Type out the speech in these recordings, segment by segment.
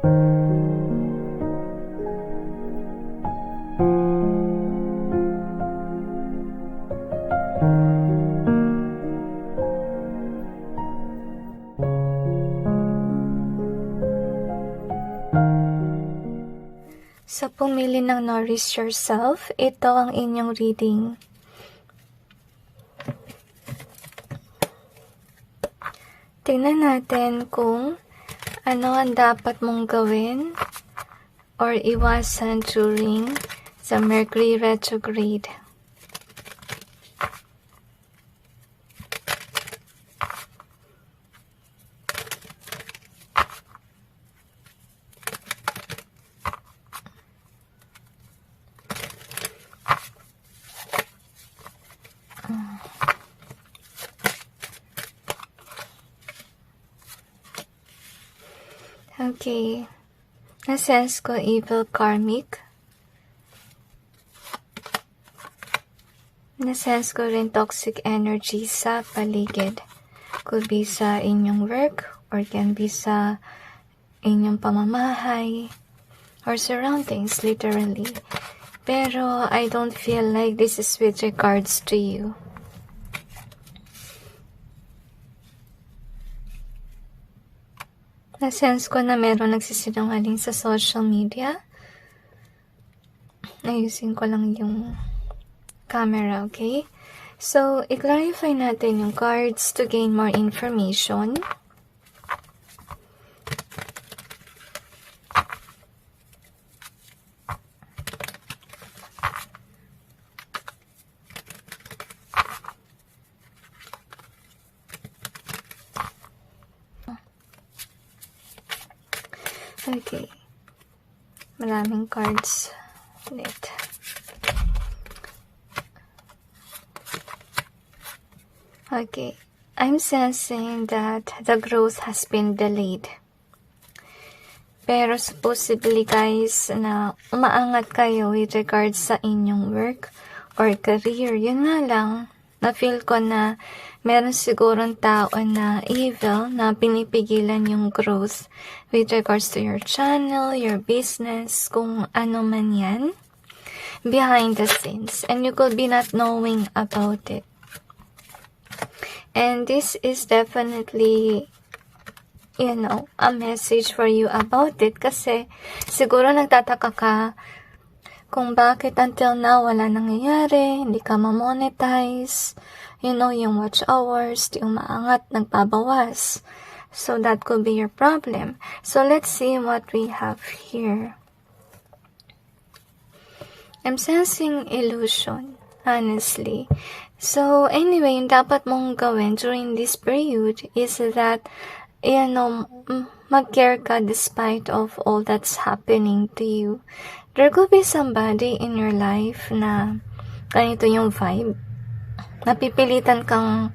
Sa pumili ng Nourish Yourself, ito ang inyong reading. Tingnan natin kung ano ang dapat mong gawin or iwasan during the Mercury retrograde. Okay, na-sense ko evil karmic. Na-sense ko rin toxic energy sa paligid. Could be sa inyong work or can be sa inyong pamamahay or surroundings literally. Pero I don't feel like this is with regards to you. Na-sense ko na meron nagsisinungaling sa social media. Ayusin ko lang yung camera, okay? So, i-clarify natin yung cards to gain more information. Okay. Maraming cards ulit. Okay. I'm sensing that the growth has been delayed. Pero supposedly guys, na umaangat kayo with regards sa inyong work or career. Yun nga lang, na-feel ko na meron sigurong tao na evil na pinipigilan yung growth with regards to your channel, your business, kung ano man yan, behind the scenes. And you could be not knowing about it. And this is definitely, you know, a message for you about it. Kasi siguro nagtataka ka kung bakit until now wala nangyayari, hindi ka ma-monetize, you know, yung watch hours, yung maangat, nagpabawas. So that could be your problem. So let's see what we have here. I'm sensing illusion, honestly. So anyway, yung dapat mong gawin during this period is that, you know, mag-care ka despite of all that's happening to you. There could be somebody in your life na ganito yung vibe. Napipilitan kang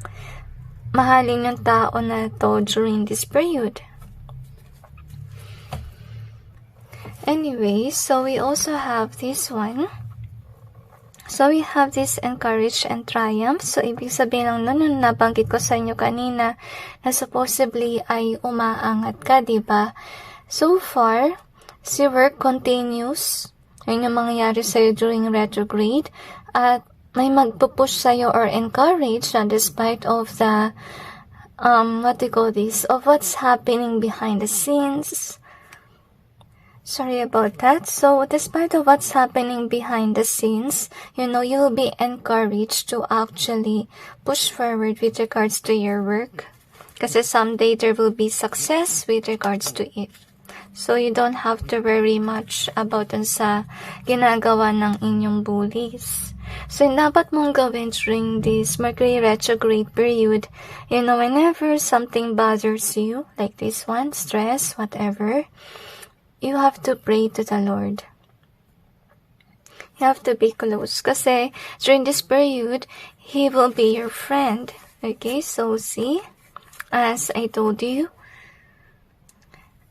mahalin yung tao na to during this period. Anyway, so we also have this one. So we have this encourage and triumph. So ibig sabihin lang nun, yung nabanggit ko sa inyo kanina na supposedly ay umaangat ka, diba? So far, si work continues. Yun yung mangyayari sa'yo during retrograde. At may magpupush sa'yo or encourage na despite of the, what do you call this, of what's happening behind the scenes. Sorry about that. So, despite of what's happening behind the scenes, you know, you'll be encouraged to actually push forward with regards to your work. Kasi someday there will be success with regards to it. So, you don't have to worry much about sa ginagawa ng inyong bullies. So, yung dapat mong gawin during this Mercury retrograde period, you know, whenever something bothers you, like this one, stress, whatever, you have to pray to the Lord. You have to be close. Kasi during this period, He will be your friend. Okay, so see, as I told you,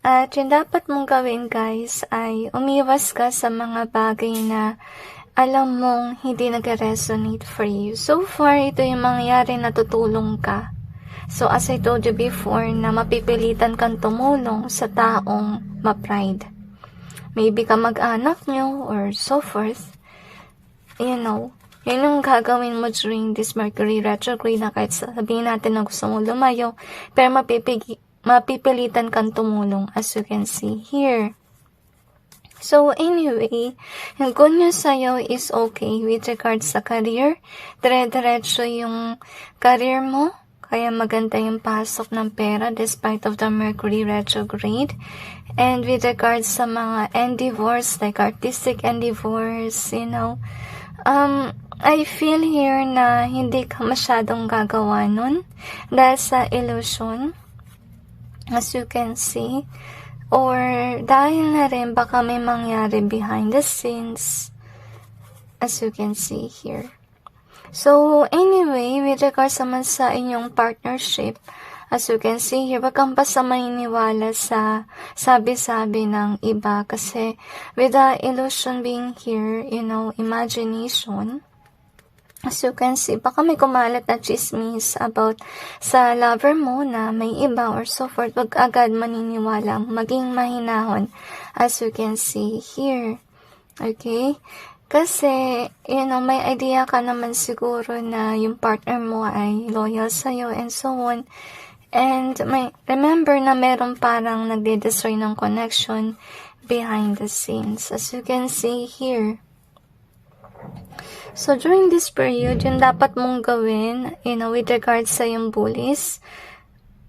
at yung dapat mong gawin guys ay umiwas ka sa mga bagay na alam mong hindi nag-resonate for you. So far, ito yung mangyayari na tutulong ka So, as I told you before, na mapipilitan kang tumulong sa taong ma-pride. Maybe kamag-anak nyo or so forth. Yun yung gagawin mo during this Mercury retrograde na kahit sabihin natin na gusto mo lumayo, pero mapipilitan kang tumulong as you can see here. So anyway, yung good news sa'yo is okay with regards sa career. Dire-diretso yung career mo. Kaya maganda yung pasok ng pera despite of the Mercury retrograde. And with regards sa mga endeavors, like artistic endeavors, I feel here na hindi ka masyadong gagawa nun dahil sa illusion, as you can see. Or dahil na rin baka may mangyari behind the scenes, as you can see here. So, anyway, with regards naman sa inyong partnership, as you can see here, wag kang basta maniniwala sa sabi-sabi ng iba kasi with the illusion being here, imagination, as you can see, baka may kumalat na chismis about sa lover mo na may iba or so forth. Wag agad maniniwala, maging mahinahon, as you can see here. Okay? Kasi, may idea ka naman siguro na yung partner mo ay loyal sa'yo and so on. And remember na meron parang nagde-destroy ng connection behind the scenes, as you can see here. So, during this period, yung dapat mong gawin, with regards sa yung bullies,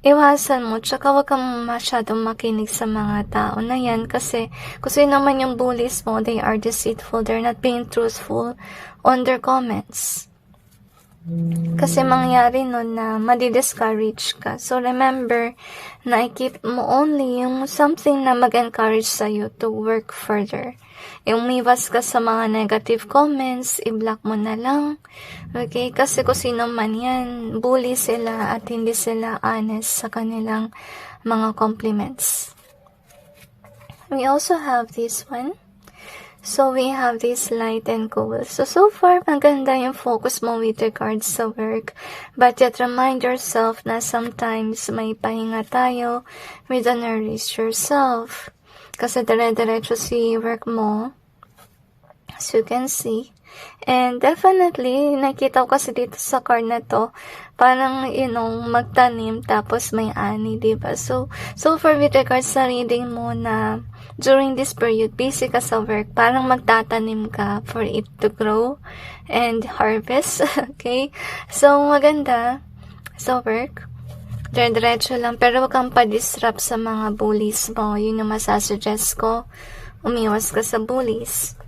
iwasan mo, tsaka wag kang masyadong makinig sa mga tao na yan kasi kasi naman yung bullies mo, they are deceitful, they're not being truthful on their comments. Kasi mangyari nun na madi-discourage ka. So, remember na i-keep mo only yung something na mag-encourage sa'yo to work further. Yung umiwas ka sa mga negative comments, i-block mo na lang. Okay? Kasi kung sino man yan, bully sila at hindi sila honest sa kanilang mga compliments. We also have this one. So, we have this light and cool. So far, maganda yung focus mo with regards sa work. But yet, remind yourself na sometimes may pahinga tayo with nourish yourself. Kasi dire-diretso si work mo, as you can see. And definitely, nakita ko kasi dito sa card na to, parang, magtanim tapos may ani, diba? So far with regards sa reading mo na during this period, busy ka sa work, parang magtatanim ka for it to grow and harvest, okay? So, maganda sa work. Diretso lang, pero wag kang pa-disrupt sa mga bullies mo. Yun yung masasuggest ko. Umiwas ka sa bullies.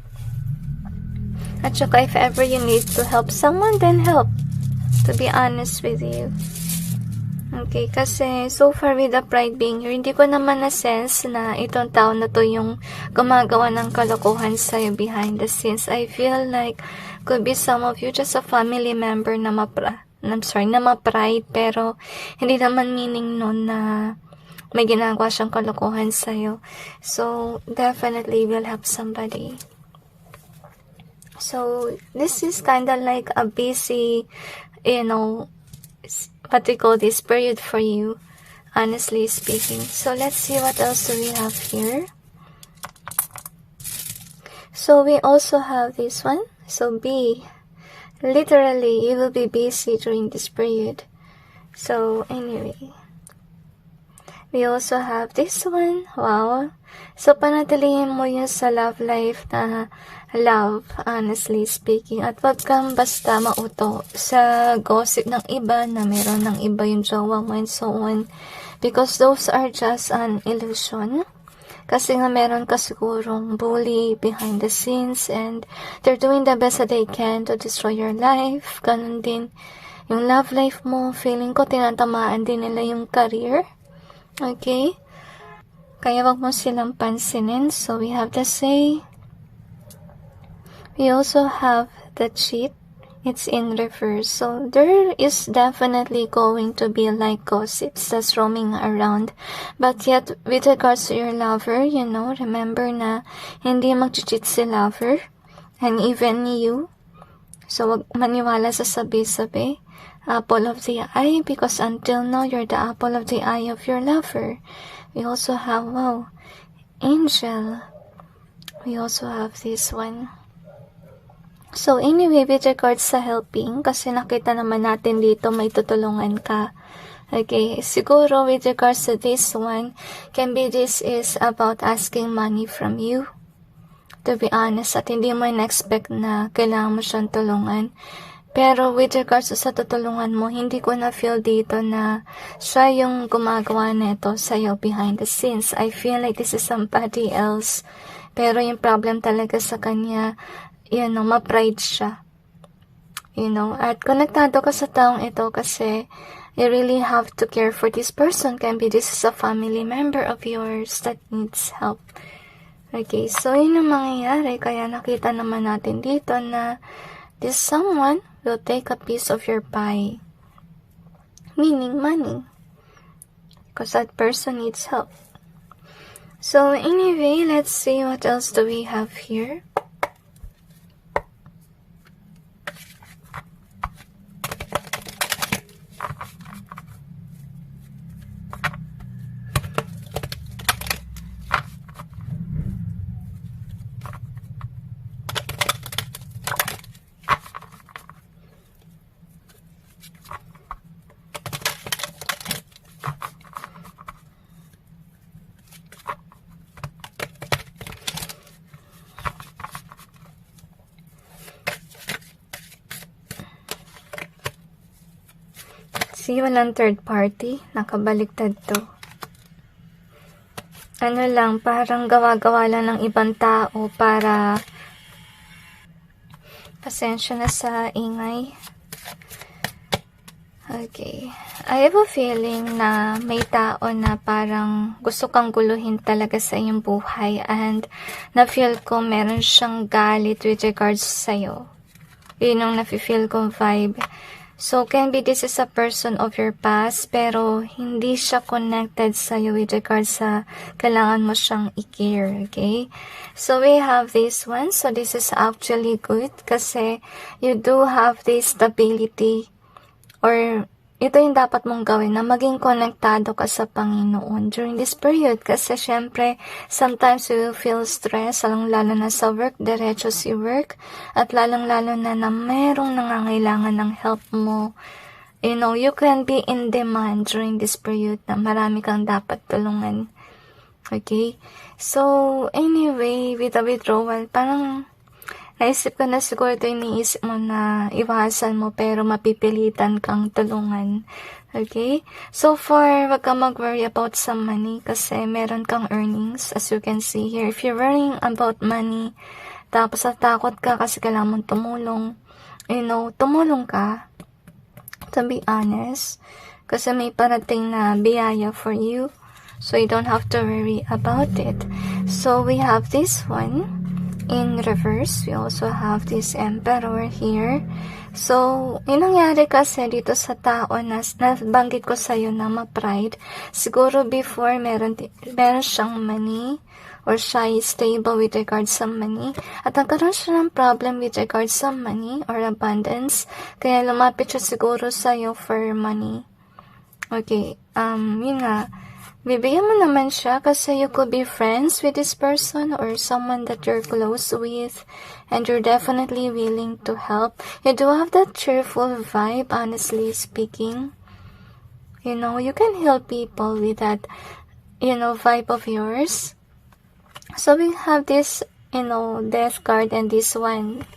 At saka, if ever you need to help someone, then help. To be honest with you. Okay, kasi so far with the pride being here, hindi ko naman na-sense na itong tao na to yung gumagawa ng kalokohan sa'yo behind the scenes. I feel like could be some of you just a family member na ma-pride, pero hindi naman meaning nun na may ginagawa siyang kalokohan sa'yo. So, definitely will help somebody. So, this is kinda like a busy, what we call this period for you, honestly speaking. So, let's see what else do we have here. So, we also have this one. So, literally, you will be busy during this period. So, anyway. We also have this one. Wow. So, panatilihin mo yun sa love life na love, honestly speaking. At wag kang basta mauto sa gossip ng iba na meron ng iba yung jowa mo and so on. Because those are just an illusion. Kasi nga meron ka sigurong bully behind the scenes and they're doing the best that they can to destroy your life. Ganun din yung love life mo. Feeling ko tinatamaan din nila yung career. Okay? Kaya wag mo silang pansinin. So, we have to say, we also have the cheat. It's in reverse. So, there is definitely going to be like gossips that's roaming around. But yet, with regards to your lover, remember na hindi mag-cheat si lover. And even you. So, wag maniwala sa sabi-sabi. apple of the eye, because until now, you're the apple of the eye of your lover. We also have, wow, angel. We also have this one. So anyway, with regards sa helping, kasi nakita naman natin dito may tutulungan ka. Okay, siguro with regards to this one, can be this is about asking money from you. To be honest, at hindi mo in-expect na kailangan mo siyang tulungan. Pero with regards sa tutulungan mo, hindi ko na feel dito na siya yung gumagawa nito sa'yo behind the scenes. I feel like this is somebody else. Pero yung problem talaga sa kanya, ma-pride siya. At konektado ka sa taong ito kasi you really have to care for this person. Can be this is a family member of yours that needs help. Okay, so yun ang mangyayari. Kaya nakita naman natin dito na this someone will take a piece of your pie. Meaning money. Because that person needs help. So anyway, let's see what else do we have here. See, walang third party. Nakabaliktad to. Ano lang, parang gawa-gawa lang ng ibang tao para pasensya na sa ingay. Okay. I have a feeling na may tao na parang gusto kang guluhin talaga sa iyong buhay and na-feel ko meron siyang galit with regards sa'yo. Yun yung nafe-feel ko vibe. So, can be this is a person of your past, pero hindi siya connected sa'yo with regards sa kailangan mo siyang i-care, okay? So, we have this one. So, this is actually good kasi you do have this stability or ito yung dapat mong gawin na maging konektado ka sa Panginoon during this period kasi syempre sometimes you will feel stress lalong-lalo na sa work, diretso si work at lalong-lalo na merong nangangailangan ng help mo. You can be in demand during this period na marami kang dapat tulungan. Okay? So, anyway, with the withdrawal, parang naisip ko na siguro ito iniisip mo na iwasan mo pero mapipilitan kang tulungan. Okay? So far, wag kang mag-worry about some money kasi meron kang earnings as you can see here. If you're worrying about money, tapos natakot ka kasi kailangan mong tumulong, tumulong ka. To be honest, kasi may parating na biyaya for you. So you don't have to worry about it. So we have this one. In reverse, we also have this emperor here. So, yung nangyari kasi dito sa tao na nabanggit ko sa'yo na ma-pride, siguro before meron siyang money or siya is stable with regards sa money at nagkaroon siya ng problem with regards sa money or abundance, kaya lumapit siya siguro sa'yo for money. Okay, yun nga. Bibigyan mo naman siya kasi you could be friends with this person or someone that you're close with and you're definitely willing to help. You do have that cheerful vibe, honestly speaking. You can help people with that, vibe of yours. So we have this, death card and this one.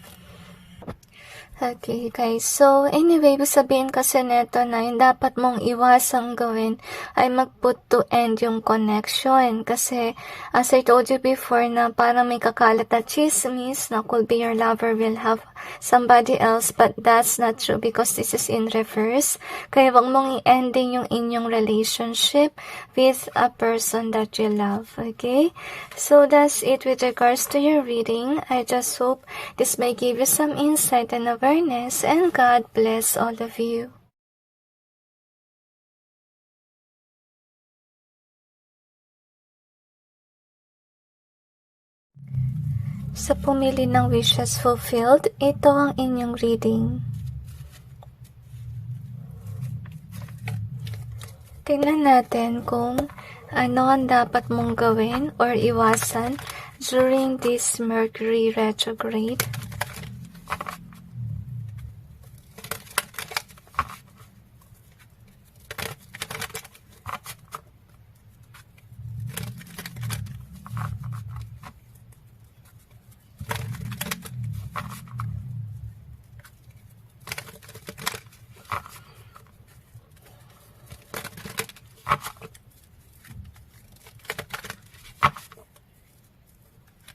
Okay, guys. So, anyway, sabihin kasi neto na yung dapat mong iwasang gawin ay mag-put to end yung connection. Kasi, as I told you before na parang may kakalat na chismis na could be your lover will have somebody else, but that's not true because this is in reverse. Kaya wag mong i-ending yung inyong relationship with a person that you love. Okay? So, that's it with regards to your reading. I just hope this may give you some insight and awareness. And God bless all of you. Sa pumili ng wishes fulfilled, ito ang inyong reading. Tingnan natin kung ano ang dapat mong gawin or iwasan during this Mercury retrograde.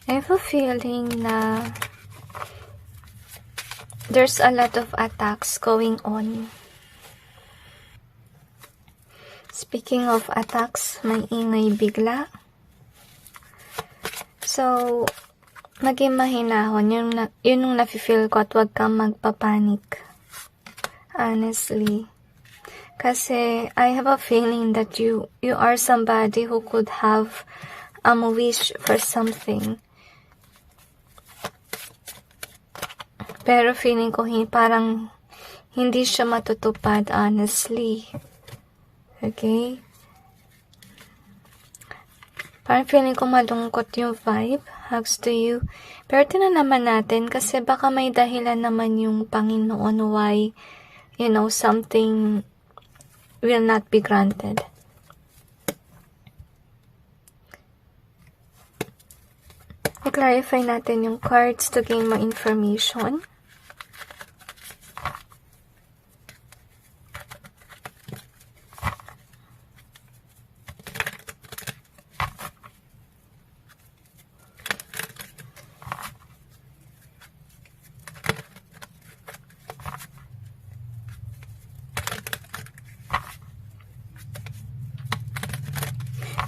I have a feeling na there's a lot of attacks going on. Speaking of attacks, may ingay bigla. So, maging mahinahon. Yun yung nafe-feel ko at huwag kang magpapanik. Honestly. Kasi I have a feeling that you are somebody who could have a wish for something. Pero feeling ko parang hindi siya matutupad, honestly. Okay? Parang feeling ko malungkot yung vibe. Hugs to you. Pero tingnan naman natin kasi baka may dahilan naman yung Panginoon why, something will not be granted. I-clarify natin yung cards to gain more information.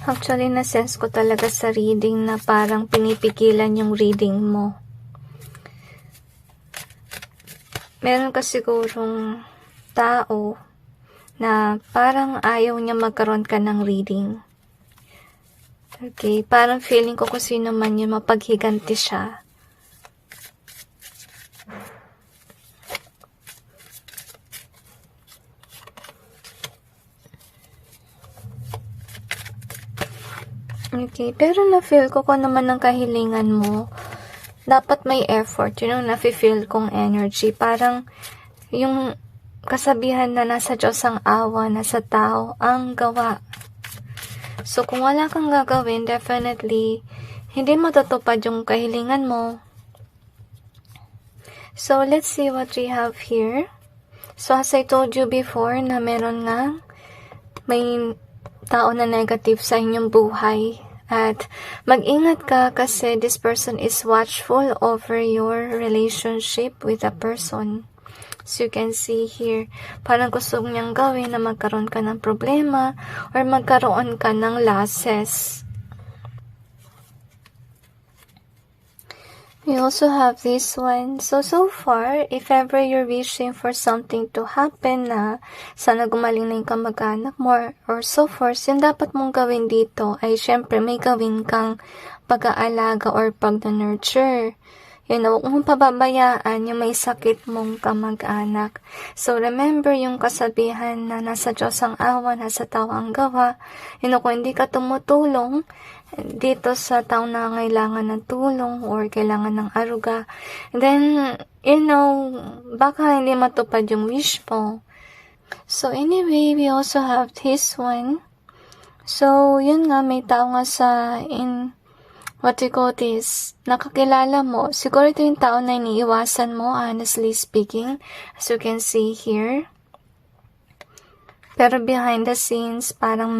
Actually, na-sense ko talaga sa reading na parang pinipigilan yung reading mo. Meron ka sigurong tao na parang ayaw niya magkaroon ka ng reading. Okay, parang feeling ko kung sino man yun, mapaghiganti siya. Okay, pero na-feel ko kung naman ang kahilingan mo, dapat may effort. Yun ang nafe-feel kong energy. Parang yung kasabihan na nasa Diyos ang awa, nasa tao ang gawa. So, kung wala kang gagawin, definitely, hindi matutupad yung kahilingan mo. So, let's see what we have here. So, as I told you before, na meron nga, may tao na negative sa inyong buhay. At mag-ingat ka kasi this person is watchful over your relationship with a person. So you can see here, parang gusto niyang gawin na magkaroon ka ng problema or magkaroon ka ng losses. We also have this one. So far, if ever you're wishing for something to happen na sana gumaling na yung kamag-anak mo or so forth, yung dapat mong gawin dito ay syempre may gawin kang pag-aalaga or pag-nurture. Huwag mong pababayaan yung may sakit mong kamag-anak. So, remember yung kasabihan na nasa Diyos ang awa, nasa tao ang gawa. Kung hindi ka tumutulong dito sa taong nangangailangan ng tulong or kailangan ng aruga, then, baka hindi matupad yung wish mo. So, anyway, we also have this one. So, yun nga, may tao nga nakakilala mo. Siguro ito yung tao na iniiwasan mo, honestly speaking, as you can see here. Pero behind the scenes, parang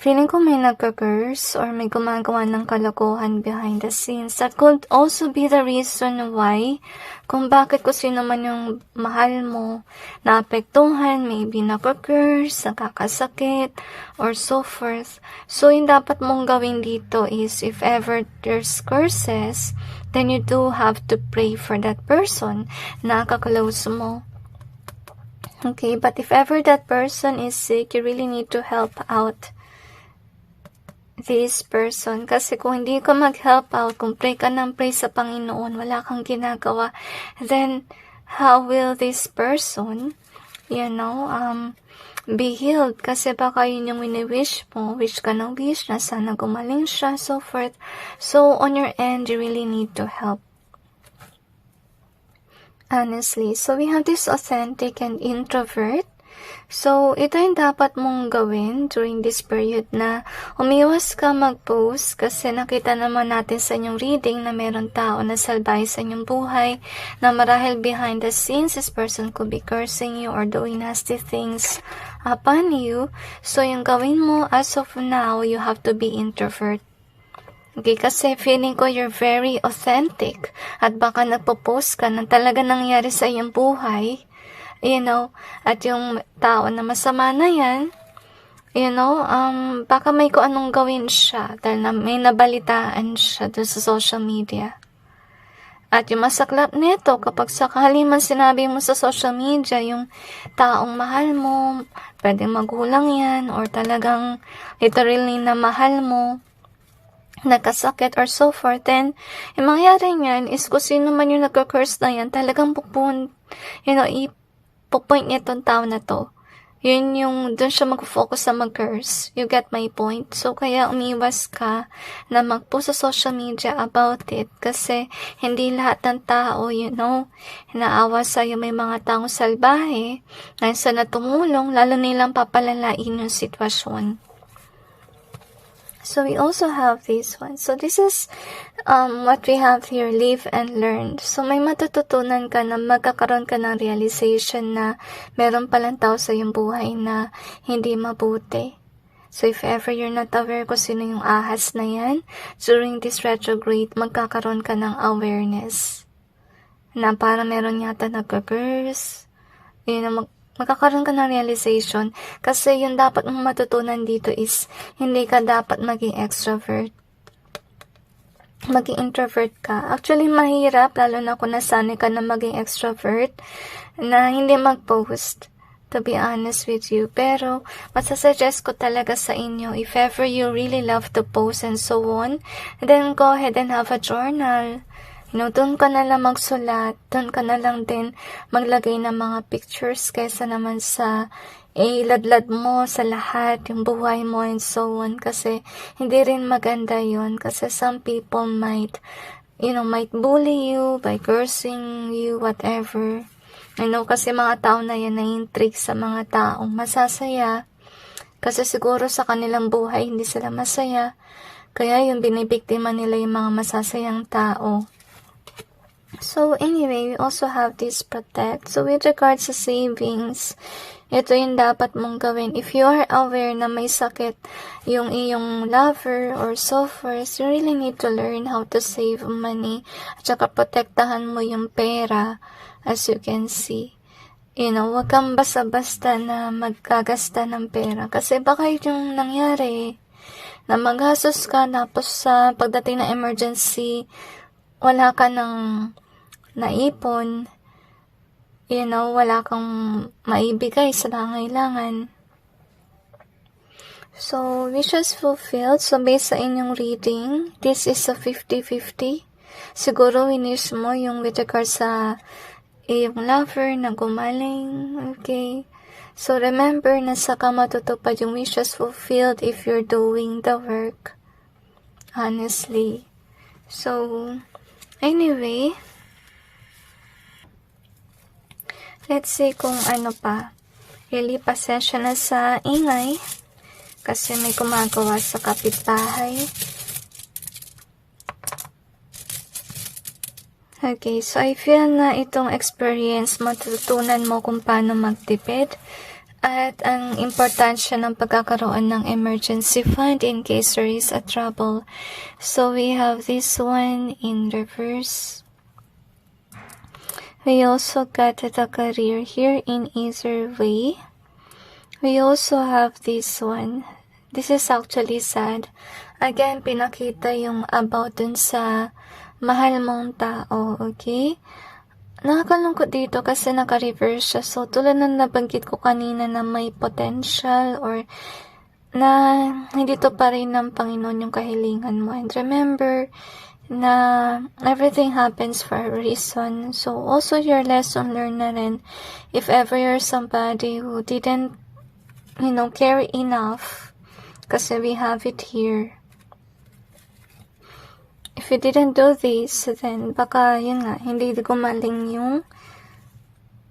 feeling ko may nagka-curse or may gumagawa ng kalokohan behind the scenes. That could also be the reason why, kung bakit kung sino man yung mahal mo, naapektuhan, maybe nagka-curse, nakakasakit, or so forth. So, yung dapat mong gawin dito is, if ever there's curses, then you do have to pray for that person na kaklose mo. Okay, but if ever that person is sick, you really need to help out this person. Kasi kung hindi ka mag-help out, kung pray ka ng pray sa Panginoon, wala kang ginagawa, then how will this person, be healed. Kasi baka yun yung wini-wish mo. Wish ka ng wish na sana gumaling siya, so forth. So, on your end, you really need to help. Honestly. So, we have this authentic and introvert. So, ito yung dapat mong gawin during this period na umiwas ka mag-post kasi nakita naman natin sa inyong reading na meron tao na salbahe sa inyong buhay na marahil behind the scenes, this person could be cursing you or doing nasty things upon you. So, yung gawin mo as of now, you have to be introvert. Okay, kasi feeling ko you're very authentic at baka nagpo-post ka na talaga nangyari sa iyong buhay. At yung tao na masama na yan, baka may kung anong gawin siya dahil may nabalitaan siya doon sa social media. At yung masaklap nito, kapag sakali man sinabi mo sa social media, yung taong mahal mo, pwedeng magulang yan, or talagang literally na mahal mo, nagkasakit or so forth, then yung mangyayari niyan is kung sino man yung nagka-curse na yan, talagang point niya itong tao na to. Yun yung, dun siya mag-focus sa mag-curse. You get my point? So, kaya umiwas ka na mag-post sa social media about it. Kasi, hindi lahat ng tao, naawa sa'yo, may mga taong salbahe, na sa natumulong, lalo nilang papalalain yung sitwasyon. So, we also have this one. So, this is what we have here, live and learn. So, may matututunan ka na magkakaroon ka ng realization na meron palang tao sa iyong buhay na hindi mabuti. So, if ever you're not aware kung sino yung ahas na yan, during this retrograde, magkakaroon ka ng awareness. Na para meron yata nag-curse. Magkakaroon ka ng realization kasi yung dapat mong matutunan dito is hindi ka dapat maging extrovert. Maging introvert ka. Actually, mahirap, lalo na kung nasanay ka na maging extrovert, na hindi mag-post, to be honest with you. Pero, masasuggest ko talaga sa inyo, if ever you really love to post and so on, then go ahead and have a journal. Doon ka na lang magsulat, doon ka na lang din maglagay ng mga pictures kaysa naman sa iladlad mo sa lahat, yung buhay mo and so on. Kasi hindi rin maganda yun. Kasi some people might bully you by cursing you, whatever. Kasi mga tao na yan na-intrigue sa mga taong masasaya. Kasi siguro sa kanilang buhay hindi sila masaya. Kaya yung binibiktima nila yung mga masasayang tao. So, anyway, we also have this protect. So, with regards sa savings, ito yung dapat mong gawin. If you are aware na may sakit yung iyong lover or so forth, you really need to learn how to save money. At saka protektahan mo yung pera, as you can see. Huwag kang basta-basta na magkagasta ng pera. Kasi baka yung nangyari, na maghasos ka, tapos sa pagdating ng emergency, wala ka ng naipon, wala kang maibigay sa nangailangan. So, wishes fulfilled. So, based sa inyong reading, this is a 50-50. Siguro, winish mo yung with regard sa iyong lover na gumaling. Okay. So, remember na saka matutupad yung wishes fulfilled if you're doing the work. Honestly. So, anyway, let's see kung ano pa. Really, pasensya na sa ingay. Kasi may gumagawa sa kapitbahay. Okay, so I feel na itong experience matutunan mo kung paano magtipid. At ang importansya ng pagkakaroon ng emergency fund in case there is a trouble. So we have this one in reverse. We also got the career here in either way. We also have this one. This is actually sad. Again, pinakita yung about dun sa mahal mong tao, okay? Nakakalungkot dito kasi naka-reverse siya. So, tulad ng nabanggit ko kanina na may potential or na hindi to pa rin ng Panginoon yung kahilingan mo. And remember na everything happens for a reason. So, also your lesson learned na rin if ever you're somebody who didn't care enough. Kasi we have it here. If you didn't do this, then baka yun nga, hindi gumaling yung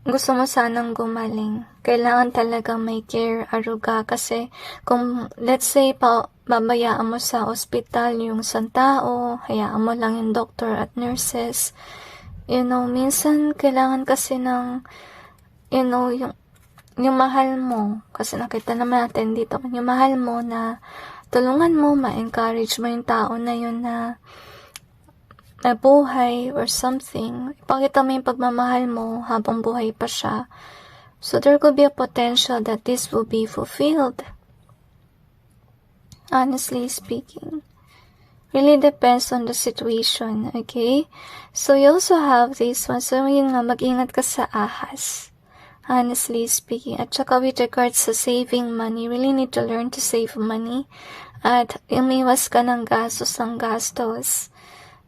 gusto mo sanang gumaling. Kailangan talaga may care, aruga. Kasi kung let's say babayaan mo sa ospital yung isang tao, hayaan mo lang yung doctor at nurses. Minsan kailangan kasi ng, yung mahal mo. Kasi nakita naman natin dito, yung mahal mo na tulungan mo, ma-encourage mo yung tao na yun na buhay or something. Ipakita mo yung pagmamahal mo habang buhay pa siya. So there could be a potential that this will be fulfilled. Honestly speaking. Really depends on the situation, okay? So you also have this one. So yun nga, mag-ingat ka sa ahas. Honestly speaking. At saka with regards sa saving money, really need to learn to save money. At umiwas ka ng gastos.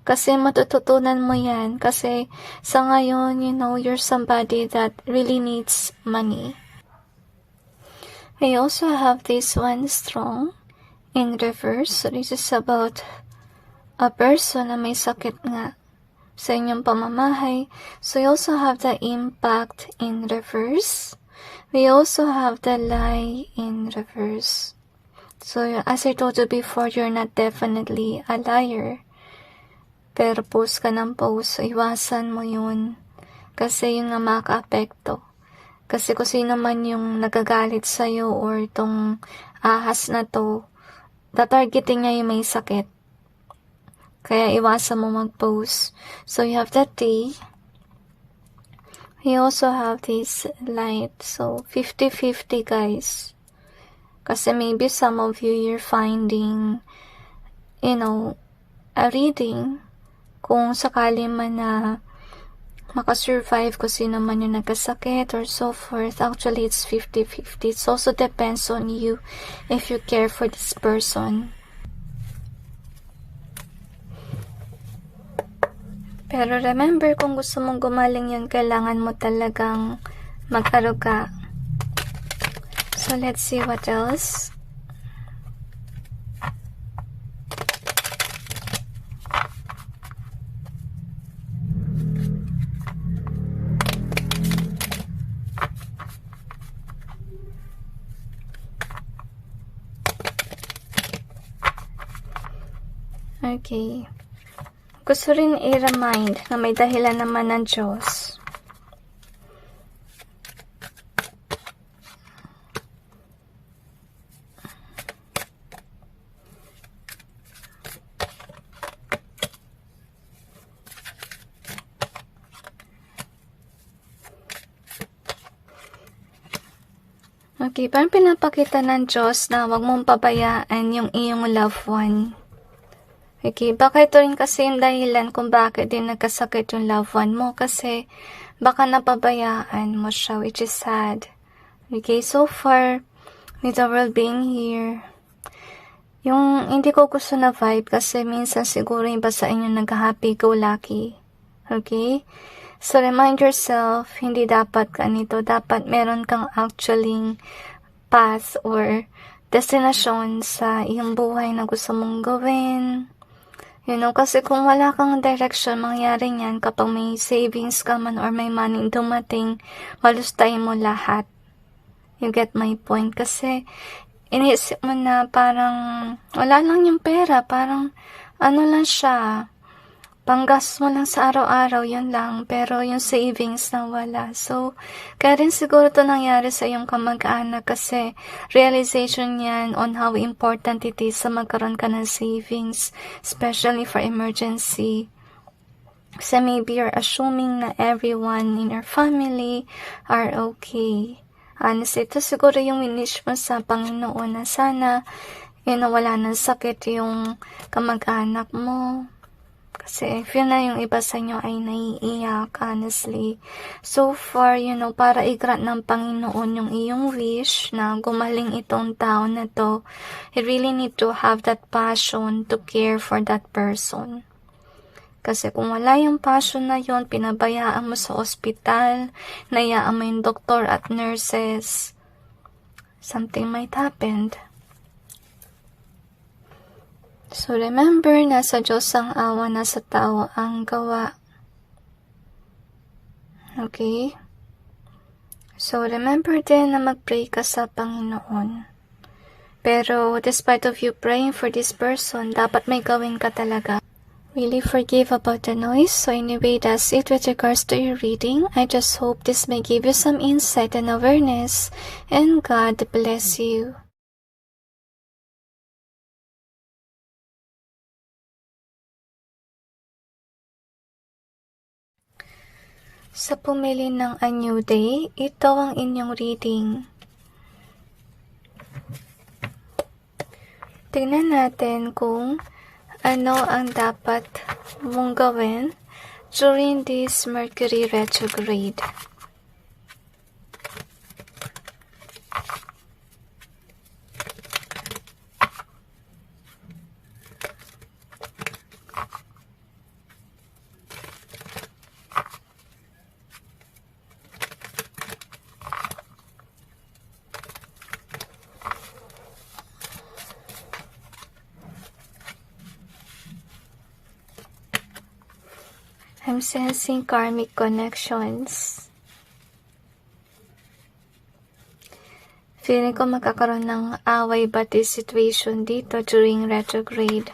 Kasi matututunan mo yan. Kasi sa ngayon, you're somebody that really needs money. I also have this one strong in reverse. So this is about a person na may sakit nga sa inyong pamamahay. So you also have the impact in reverse. We also have the lie in reverse. So as I told you before, you're not definitely a liar. Pero post ka ng post, iwasan mo yun. Kasi yun nga maka-apekto. Kasi kung sino man yung nagagalit sa'yo or itong ahas na to, tatargeting niya yung may sakit. Kaya iwasan mo mag-post. So you have that T. You also have this light. So 50-50 guys. Kasi maybe some of you, you're finding, a reading. Kung sakali man na makasurvive kung sino man yung nagkasakit or so forth. Actually, it's 50-50. It also depends on you if you care for this person. Pero remember, kung gusto mong gumaling yun, kailangan mo talagang mag-aruga. So, let's see what else. Okay. Gusto rin i-remind na may dahilan naman ng Diyos. Okay, parang pinapakita ng Diyos na huwag mong pabayaan yung iyong loved one. Okay, baka ito rin kasi yung dahilan kung bakit din nagkasakit yung loved one mo kasi baka napabayaan mo siya, which is sad. Okay, so far, with the world being here, yung hindi ko gusto na vibe kasi minsan siguro iba sa inyo nag-happy-go-lucky. Okay? So remind yourself, hindi dapat ganito. Dapat meron kang actually path or destination sa iyong buhay na gusto mong gawin. Kasi kung wala kang direction, mangyari niyan kapag may savings ka man or may money dumating, malustay mo lahat. You get my point? Kasi iniisip mo na parang wala lang yung pera, parang lang siya, panggas mo lang sa araw-araw, yun lang, pero yung savings na wala. So, kaya rin siguro ito nangyari sa iyong kamag-anak kasi realization yan on how important it is sa magkaroon ka ng savings, especially for emergency. Kasi maybe you're assuming na everyone in your family are okay. Honestly, ito siguro yung winish mo sa Panginoon na sana, wala ng sakit yung kamag-anak mo. Kasi feel na yung iba sa inyo ay naiiyak, honestly. So far, para i-grant ng Panginoon yung iyong wish na gumaling itong tao na to, you really need to have that passion to care for that person. Kasi kung wala yung passion na yon, pinabayaan mo sa ospital, nayaan mo yung doktor at nurses, something might happen. So remember, nasa Diyos ang awa, nasa tao ang gawa. Okay? So remember din na mag-pray ka sa Panginoon. Pero despite of you praying for this person, dapat may gawin ka talaga. Really forgive about the noise. So anyway, that's it with regards to your reading. I just hope this may give you some insight and awareness. And God bless you. Sa pumili ng A New Day, ito ang inyong reading. Tingnan natin kung ano ang dapat mong gawin during this Mercury retrograde. I'm sensing karmic connections. Feeling ko magkakaroon ng away-bati situation dito during retrograde.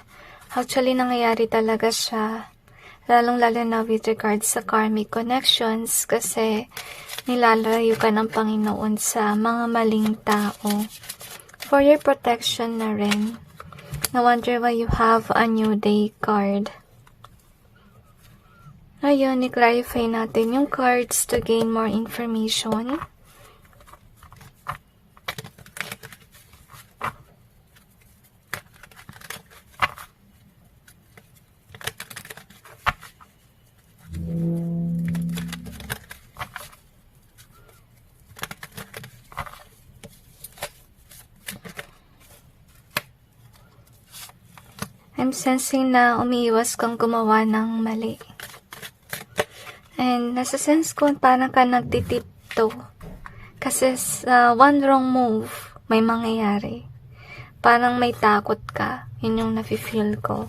Actually, nangyayari talaga siya. Lalong-lalo na with regards sa karmic connections kasi nilalayo ka ng Panginoon sa mga maling tao. For your protection na rin. No wonder why you have A New Day card. Ngayon, i-clarify natin yung cards to gain more information. I'm sensing na umiiwas kang gumawa ng mali. And nasa sense ko parang ka nagtitipto. Kasi sa one wrong move, may mangyayari. Parang may takot ka. Yun yung nafe-feel ko.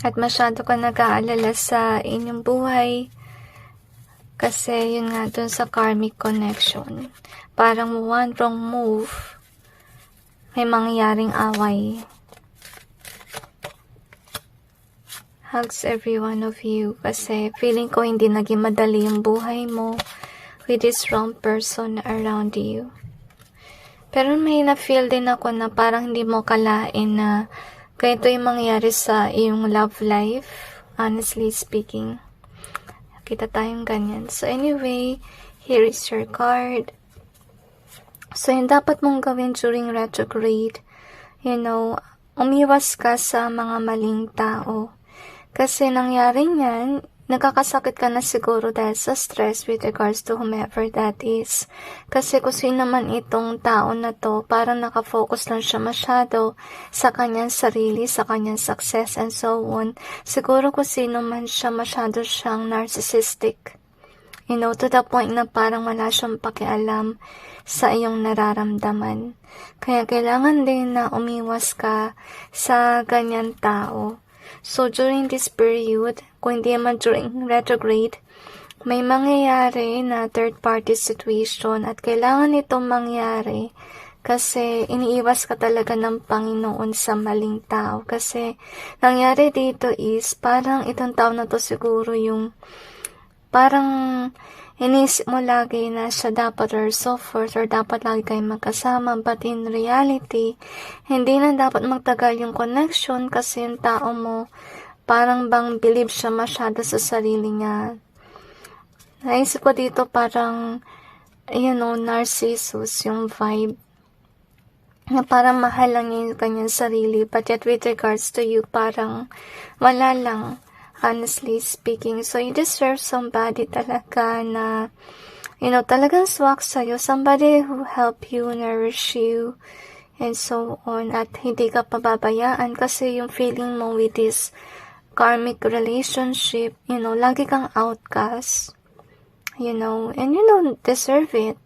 At masyado ka nag-aalala sa inyong buhay. Kasi yun nga dun sa karmic connection. Parang one wrong move, may mangyayaring away. Hugs every one of you kasi feeling ko hindi naging madali yung buhay mo with this wrong person around you. Pero may na-feel din ako na parang hindi mo kalain na ganito yung mangyayari sa iyong love life, honestly speaking. Kita tayong ganyan. So anyway, here is your card. So yung dapat mong gawin during retrograde, umiwas ka sa mga maling tao. Kasi nangyari niyan, nakakasakit ka na siguro dahil sa stress with regards to whomever that is. Kasi kung sino man itong tao na to, parang nakafocus lang siya masyado sa kanyang sarili, sa kanyang success and so on. Siguro kung sino man siya, masyado siyang narcissistic. To the point na parang wala siyang pakialam sa iyong nararamdaman. Kaya kailangan din na umiwas ka sa ganyan tao. So, during this period, kung hindi man during retrograde, may mangyayari na third-party situation at kailangan itong mangyari kasi iniiwas ka talaga ng Panginoon sa maling tao. Kasi nangyari dito is parang itong tao na to siguro yung parang inisip mo lagi na siya dapat or so forth or dapat lagi kayo magkasama, but in reality, hindi na dapat magtagal yung connection kasi yung tao mo parang bang believe siya masyado sa sarili niya. Naisip ko dito parang, narcissus yung vibe. Na parang mahal lang niya yung kanyang sarili, but yet with regards to you, parang wala lang. Honestly speaking. So, you deserve somebody talaga na, talagang swak sa'yo. Somebody who help you, nourish you, and so on. At hindi ka pababayaan kasi yung feeling mo with this karmic relationship, lagi kang outcast. and you don't deserve it.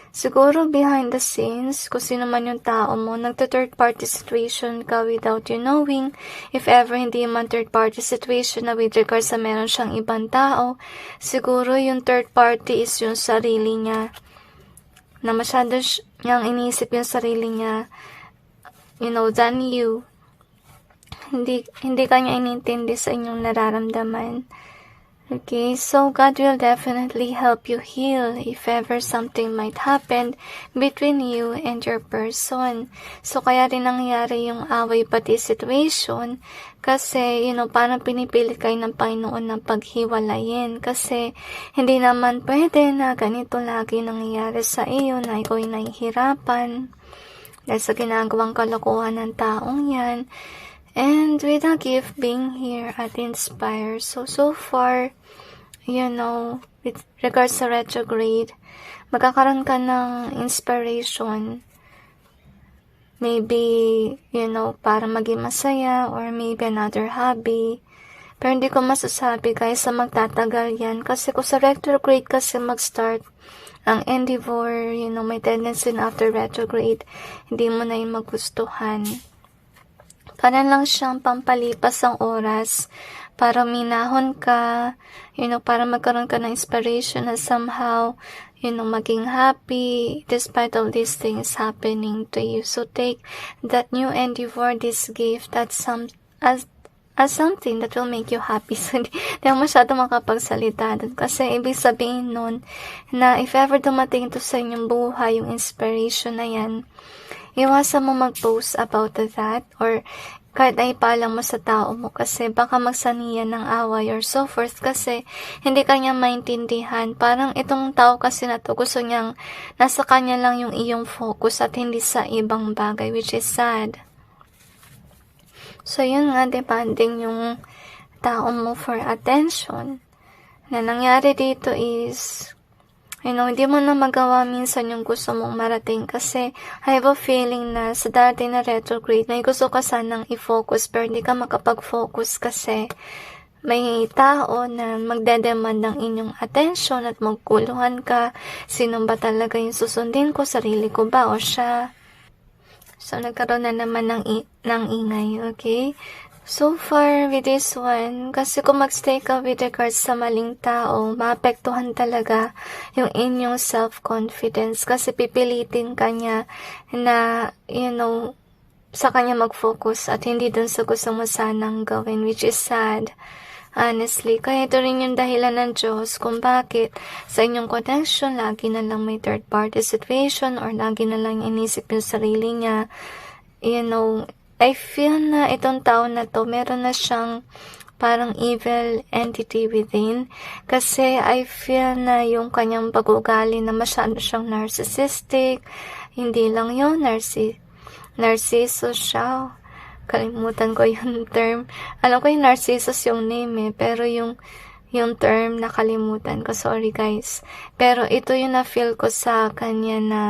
Siguro behind the scenes, kung sino man yung tao mo, nagta-third party situation ka without you knowing. If ever hindi man third party situation na with regards sa meron siyang ibang tao, siguro yung third party is yung sarili niya. Na masyado niyang iniisip yung sarili niya, than you. Hindi kanya inintindi sa inyong nararamdaman. Okay, so God will definitely help you heal if ever something might happen between you and your person. So, kaya rin nangyari yung away pati situation kasi, parang pinipilit kayo ng Panginoon ng paghiwalayin kasi hindi naman pwede na ganito lagi nangyayari sa iyo na ikaw ay nahihirapan dahil sa ginagawang kalokohan ng taong yan. And with a gift being here at Inspire, so far, with regards sa retrograde, magkakaroon ka ng inspiration. Maybe, para maging masaya or maybe another hobby. Pero hindi ko masasabi guys sa magtatagal yan. Kasi kung sa retrograde kasi mag-start ang endeavor, may tendency na after retrograde, hindi mo na yung magustuhan. Para lang siyang pampalipas ang oras, para minahon ka, para magkaroon ka ng inspiration na somehow, maging happy despite of these things happening to you. So take that new endeavor, this gift, as something that will make you happy. So, hindi ako masyado makapagsalita dun. Kasi, ibig sabihin nun, na if ever dumating ito sa inyong buhay, yung inspiration na yan, iwasan mo mag-post about that or kahit ay palang mo sa tao mo kasi baka magsaniyan ng away or so forth kasi hindi kanya maintindihan. Parang itong tao kasi na to gusto niyang nasa kanya lang yung iyong focus at hindi sa ibang bagay, which is sad. So yun nga, depending yung tao mo for attention. Na nangyari dito is hindi mo na magawa minsan yung gusto mong marating kasi I have a feeling na sa darating na retrograde may gusto ka sanang i-focus pero hindi ka makapag-focus kasi may tao na magdedemand ng inyong attention at magkuluhan ka. Sino ba talaga yung susundin ko? Sarili ko ba o siya? So, nagkaroon na naman ng ingay, okay? So far, with this one, kasi kung magstay ka with regards sa maling tao, maapektuhan talaga yung inyong self-confidence kasi pipilitin ka niya na, sa kanya mag-focus at hindi dun sa gusto mo sanang gawin, which is sad. Honestly, kaya ito rin yung dahilan ng Diyos kung bakit sa inyong connection, lagi na lang may third party situation or lagi na lang inisip yung sarili niya, I feel na itong tao na to, meron na siyang parang evil entity within. Kasi I feel na yung kanyang pag-ugali na masyado siyang narcissistic. Hindi lang yun, narcissus siya. Kalimutan ko yung term. Alam ko yung narcissus yung name pero yung term nakalimutan ko. Sorry guys. Pero ito yung na-feel ko sa kanya na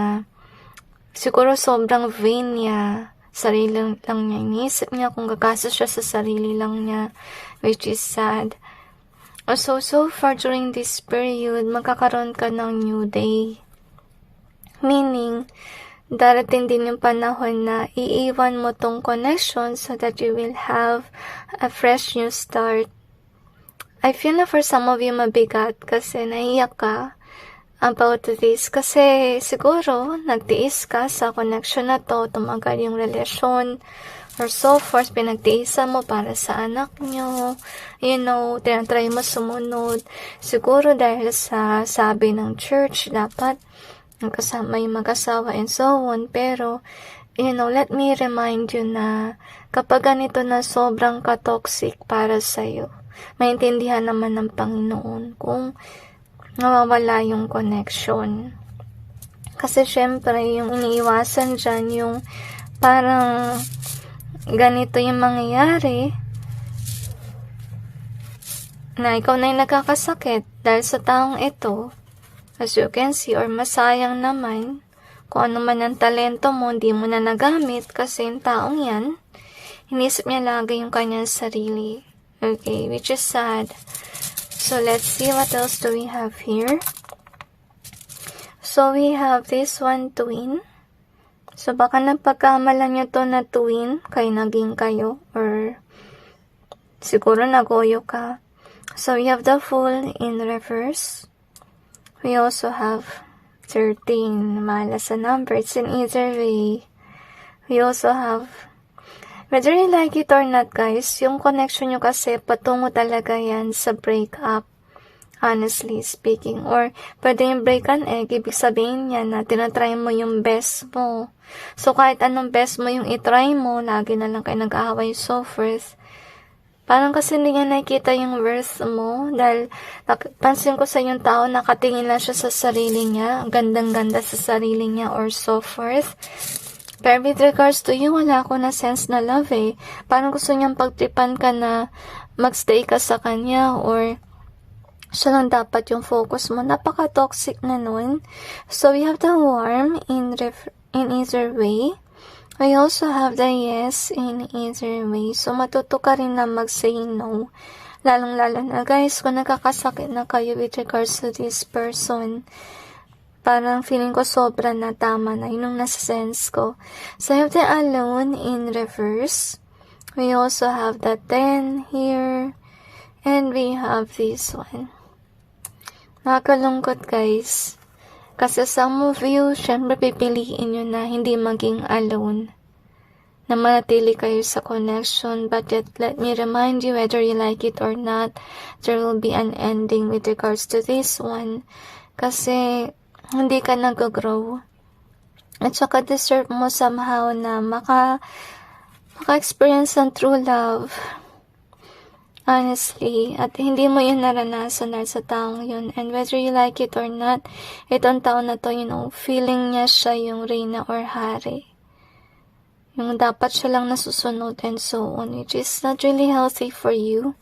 siguro sobrang vain niya. Sarili lang niya. Iniisip niya kung gagastos siya sa sarili lang niya, which is sad. So far during this period, magkakaroon ka ng new day. Meaning, darating din yung panahon na iiwan mo tong connection so that you will have a fresh new start. I feel na for some of you mabigat kasi naiyak ka about this kasi siguro nagtiis ka sa connection na to, tumagal yung relasyon or so forth, pinagtiisan mo para sa anak nyo, tinatry mo sumunod, siguro dahil sa sabi ng church, dapat may mag-asawa and so on, pero let me remind you na kapag ganito na sobrang ka-toxic para sa'yo, maintindihan naman ng Panginoon kung nawawala yung connection. Kasi syempre, yung iniiwasan dyan, yung parang ganito yung mangyayari na ikaw na yung nagkakasakit dahil sa taong ito, as you can see, or masayang naman kung ano man ang talento mo, hindi mo na nagamit kasi yung taong yan, inisip niya lagi yung kanyang sarili. Okay, which is sad. So let's see what else do we have here. So we have this one, twin. So baka napagkamalan nyo to na twin, kay naging kayo, or siguro nagoyo ka. So we have the Fool in reverse. We also have 13, malas sa number. It's in either way. We also have, whether you like it or not guys, yung connection nyo kasi patungo talaga yan sa breakup. Honestly speaking. Or pwede yung break an egg, ibig sabihin yan na tinatry mo yung best mo. So kahit anong best mo yung itry mo, lagi na lang kayo nag-aaway, so forth. Parang kasi hindi niya nakikita yung worth mo. Dahil pansin ko sa yung tao, nakatingin lang siya sa sarili niya. Gandang-ganda sa sarili niya or so forth. Pero with regards to you, wala ako na sense na love eh. Parang gusto niyang pagtripan ka na magstay ka sa kanya or siya lang dapat yung focus mo. Napaka-toxic na nun. So, we have the warm in either way. We also have the yes in either way. So, matuto ka rin na mag-say no. Lalong-lalo na guys, kung nakakasakit na kayo with regards to this person, parang feeling ko sobra na tama na. Yun yung nasa sense ko. So, I have the alone in reverse. We also have the 10 here. And we have this one. Nakakalungkot guys. Kasi some of you, syempre pipiliin nyo na hindi maging alone. Na manatili kayo sa connection. But yet, let me remind you, whether you like it or not, there will be an ending with regards to this one. Kasi, hindi ka nag-grow. At saka deserve mo somehow na maka-experience ng true love. Honestly, at hindi mo yun naranasan sa taong yun. And whether you like it or not, itong taon na to, feeling niya siya yung reyna or hari. Yung dapat siya lang nasusunod and so on, which is not really healthy for you.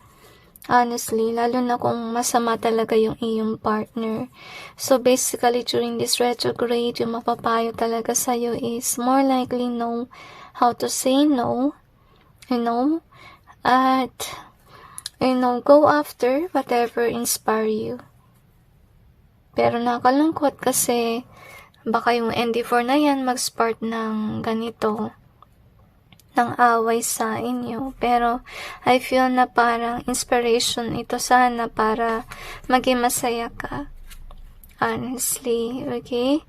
Honestly, lalo na kung masama talaga yung iyong partner. So basically, during this retrograde, yung mapapayo talaga sa'yo is more likely know how to say no. At go after whatever inspire you. Pero nakalungkot kasi baka yung ND4 na yan mag-spark ng ganito, ng away sa inyo. Pero I feel na parang inspiration ito sana para maging masaya ka. Honestly, okay?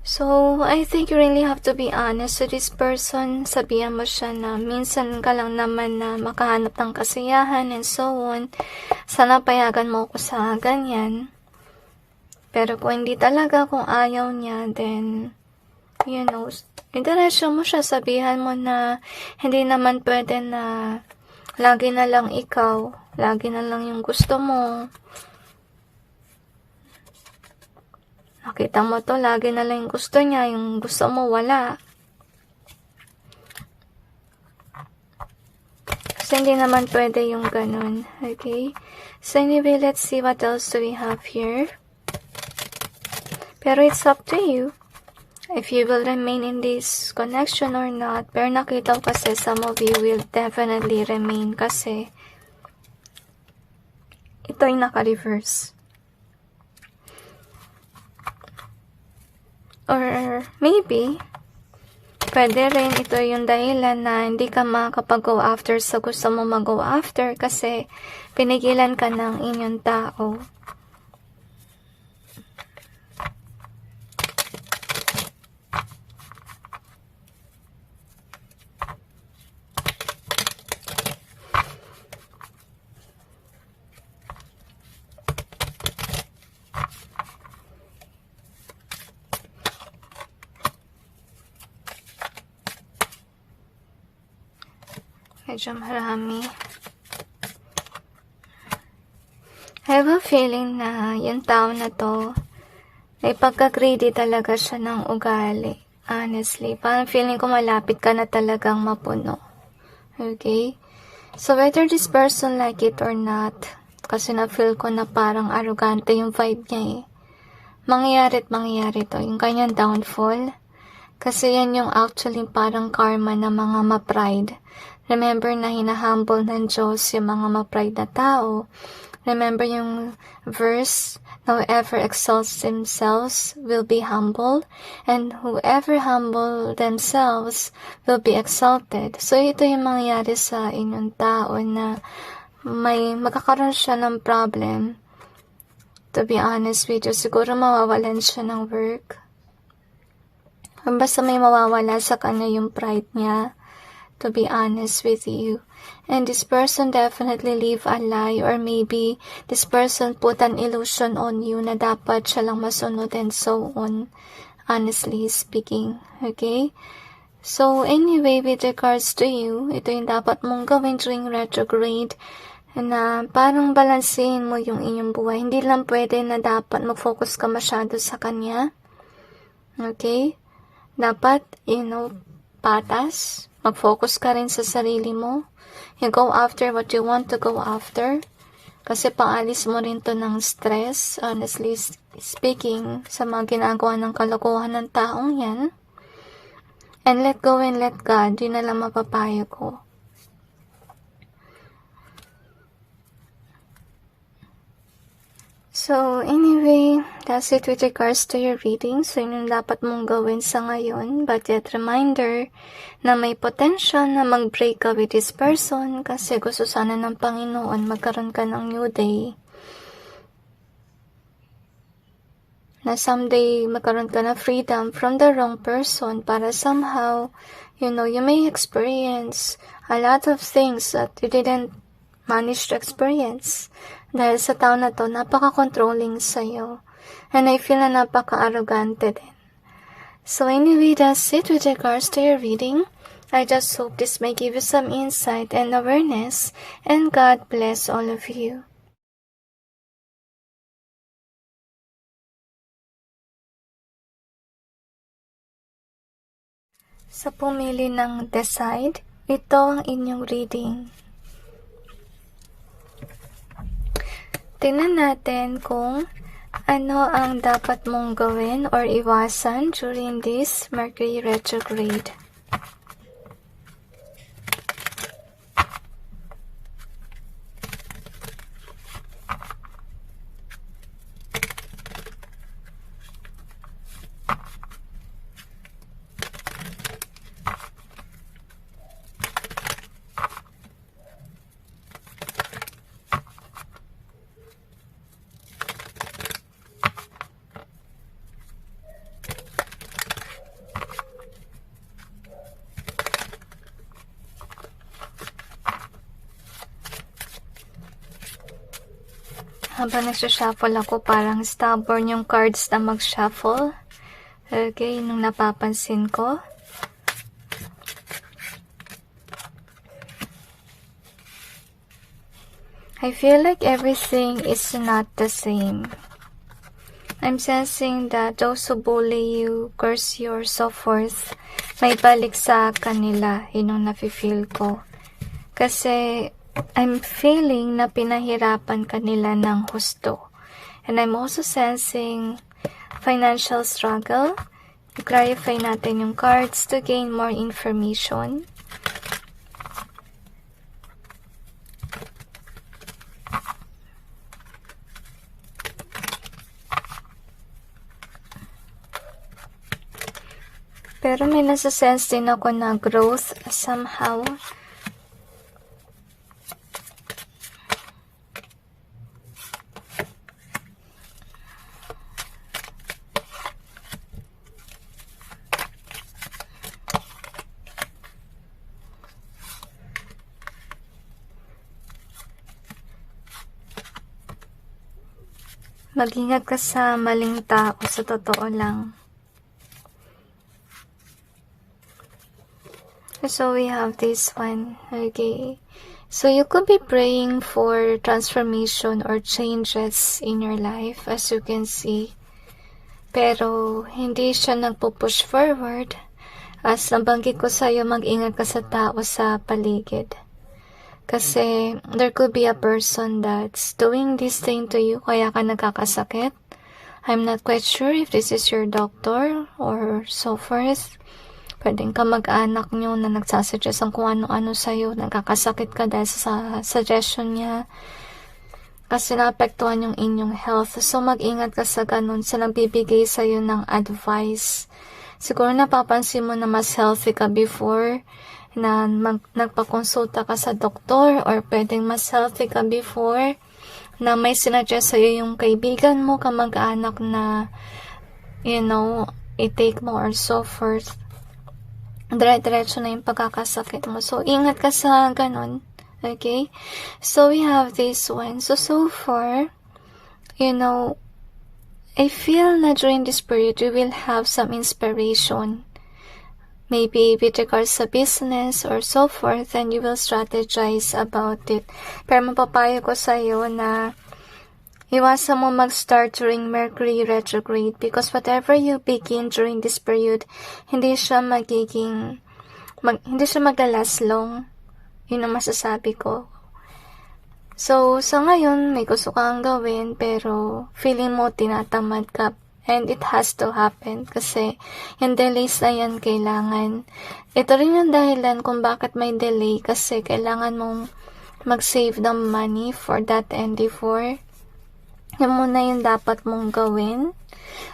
So, I think you really have to be honest to this person. Sabihan mo siya na minsan ka lang naman na makahanap ng kasiyahan and so on. Sana payagan mo ko sa ganyan. Pero kung hindi talaga, kung ayaw niya, then, indiretso mo siya. Sabihan mo na hindi naman pwede na lagi na lang ikaw. Lagi na lang yung gusto mo. Nakita mo to, lagi na lang yung gusto niya, yung gusto mo, wala. So, hindi naman pwede yung ganun. Okay? So, anyway, let's see what else do we have here. Pero it's up to you. If you will remain in this connection or not. Pero nakita ko kasi some of you will definitely remain kasi ito ay naka-reverse. Or maybe, pwede rin ito yung dahilan na hindi ka makakapag-go after sa gusto mo mag-go after kasi pinigilan ka ng inyong tao. Medyo marami. I have a feeling na yung tao na to, may pagka-greedy talaga siya ng ugali. Honestly, parang feeling ko malapit ka na talagang mapuno. Okay? So, whether this person like it or not, kasi na-feel ko na parang arrogante yung vibe niya eh. Mangyayari to, yung kanyang downfall. Kasi yan yung actually parang karma ng mga ma-pride. Remember na hinahumble ng Diyos yung mga ma-pride na tao. Remember yung verse, whoever exalts themselves will be humbled, and whoever humble themselves will be exalted. So, ito yung mangyayari sa inyong tao na magkakaroon siya ng problem. To be honest with you, siguro mawawalan siya ng work. Or basta may mawawala sa kanya yung pride niya. To be honest with you. And this person definitely live a lie, or maybe this person put an illusion on you na dapat siya lang masunod and so on. Honestly speaking. Okay? So anyway, with regards to you, ito yung dapat mong gawin during retrograde, na parang balansehin mo yung inyong buhay. Hindi lang pwede na dapat mag-focus ka masyado sa kanya. Okay? Dapat, patas. Mag-focus ka rin sa sarili mo. You go after what you want to go after. Kasi paalis mo rin to ng stress, honestly speaking, sa mga ginagawa ng kalokohan ng taong yan. And let go and let God. Yun na lang mapapayo ko. So, anyway, that's it with regards to your reading. So, yun yung dapat mong gawin sa ngayon. But yet, reminder na may potential na mag-break ka with this person kasi gusto sana ng Panginoon magkaroon ka ng new day. Na someday magkaroon ka ng freedom from the wrong person para somehow, you may experience a lot of things that you didn't manage to experience. Dahil sa tao na to, napaka-controlling sa'yo. And I feel na napaka-arrogante din. So anyway, that's it with regards to your reading. I just hope this may give you some insight and awareness. And God bless all of you. Sa pumili ng decide, ito ang inyong reading. Tingnan natin kung ano ang dapat mong gawin or iwasan during this Mercury retrograde. Habang nagsashuffle ako, parang stubborn yung cards na mag-shuffle. Okay, nung napapansin ko. I feel like everything is not the same. I'm sensing that those who bully you, curse you, or so forth, may balik sa kanila. Yun yung nafe-feel ko. Kasi I'm feeling na pinahirapan kanila ng husto. And I'm also sensing financial struggle. I-clarify natin yung cards to gain more information. Pero may nasa-sense din ako na growth somehow. Mag-ingat ka sa maling tao, sa totoo lang. So we have this one, okay. So you could be praying for transformation or changes in your life, as you can see. Pero hindi siya nagpo-push forward. As nabanggit ko sa'yo, mag-ingat ka sa tao sa paligid. Kasi there could be a person that's doing this thing to you, kaya ka nagkakasakit. I'm not quite sure if this is your doctor or so forth. Pwedeng ka mag-anak nyo na nagsasuggest ang kung ano-ano sa'yo, nagkakasakit ka dahil sa suggestion niya. kasi naapektuhan yung inyong health. So, mag-ingat ka sa ganun sa nagbibigay sa'yo ng advice. Siguro napapansin mo na mas healthy ka before, na nagpakonsulta ka sa doktor, or pwedeng mas healthy ka before, na may sinuggest sa'yo yung kaibigan mo, kamag-anak na, i-take mo or so forth. Dire-diretso na yung pagkakasakit mo. So, ingat ka sa ganun. Okay? So, we have this one. So far, I feel na during this period, you will have some inspiration. Maybe with regards sa business or so forth, and you will strategize about it. Pero mapapayo ko sa'yo na iwasan mo mag-start during Mercury retrograde, because whatever you begin during this period, hindi siya magla-last long. Yun ang masasabi ko. So, sa ngayon, may gusto kang gawin, pero feeling mo tinatamad ka. And it has to happen kasi yung delays na yan kailangan. Ito rin yung dahilan kung bakit may delay, kasi kailangan mong mag-save ng money for that endeavor. Yan muna yung dapat mong gawin.